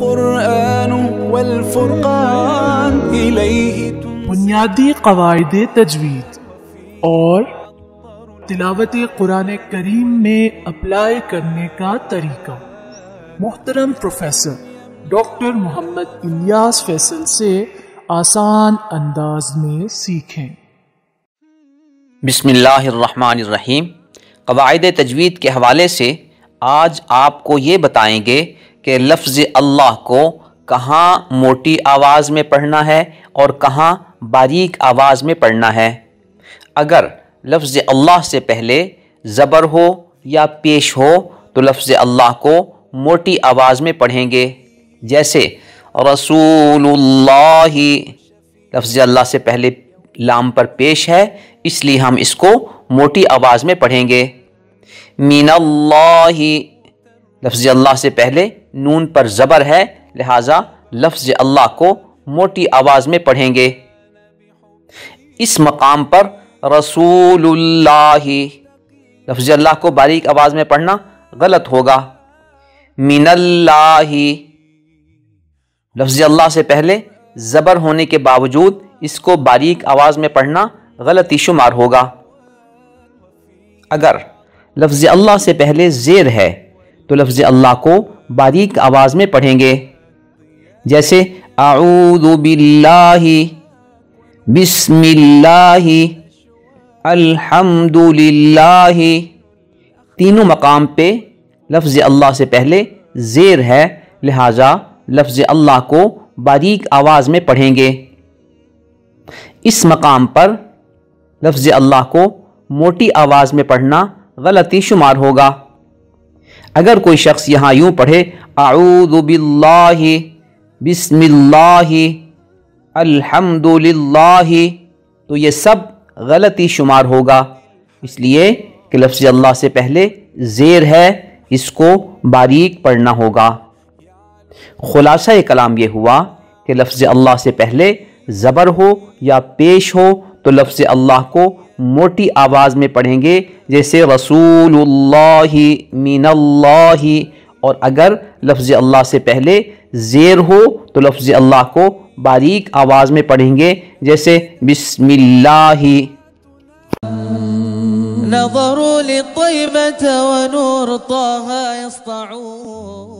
القرآن والفرقان إليه بنیادی قواعد تجوید اور تلاوت قرآن کریم میں اپلائی کرنے کا طریقہ محترم پروفیسر ڈاکٹر محمد الیاس فیصل سے آسان انداز میں سیکھیں۔ بسم اللہ الرحمن الرحیم۔ قواعد تجوید کے حوالے سے آج آپ کو یہ بتائیں گے کہ لفظ اللہ کو کہاں موٹی آواز میں پڑھنا ہے اور کہاں باریک آواز میں پڑھنا ہے۔ اگر لفظ اللہ سے پہلے زبر ہو یا پیش ہو تو لفظ اللہ کو موٹی آواز میں پڑھیں گے، جیسے رسول اللہ۔ لفظ اللہ سے پہلے لام پر پیش ہے، اس لیے ہم اس کو موٹی آواز میں پڑھیں گے۔ من اللہ، لفظ اللہ سے پہلے نون پر زبر ہے، لہٰذا لفظ اللہ کو موٹی آواز میں پڑھیں گے۔ اس مقام پر رسول اللہ، لفظ اللہ کو باریک آواز میں پڑھنا غلط ہوگا۔ من اللہ، لفظ اللہ سے پہلے زبر ہونے کے باوجود اس کو باریک آواز میں پڑھنا غلطی شمار ہوگا۔ اگر لفظ اللہ سے پہلے زیر ہے تو لفظ اللہ کو باریک آواز میں پڑھیں گے، جیسے اعوذ باللہ، بسم اللہ، الحمد للہ۔ تینوں مقام پہ لفظ اللہ سے پہلے زیر ہے، لہٰذا لفظ اللہ کو باریک آواز میں پڑھیں گے۔ اس مقام پر لفظ اللہ کو موٹی آواز میں پڑھنا غلطی شمار ہوگا۔ اگر کوئی شخص یہاں یوں پڑھے اعوذ باللہ، بسم اللہ، الحمد للہ، تو یہ سب غلطی شمار ہوگا، اس لیے کہ لفظ اللہ سے پہلے زیر ہے، اس کو باریک پڑھنا ہوگا۔ خلاصہ کلام یہ ہوا کہ لفظ اللہ سے پہلے زبر ہو یا پیش ہو تو لفظ اللہ کو موٹی آواز میں پڑھیں گے، جیسے رسول اللہ، من اللہ۔ اور اگر لفظ اللہ سے پہلے زیر ہو تو لفظ اللہ کو باریک آواز میں پڑھیں گے، جیسے بسم اللہ۔ نظروا للطيبة ونور طه يسطعون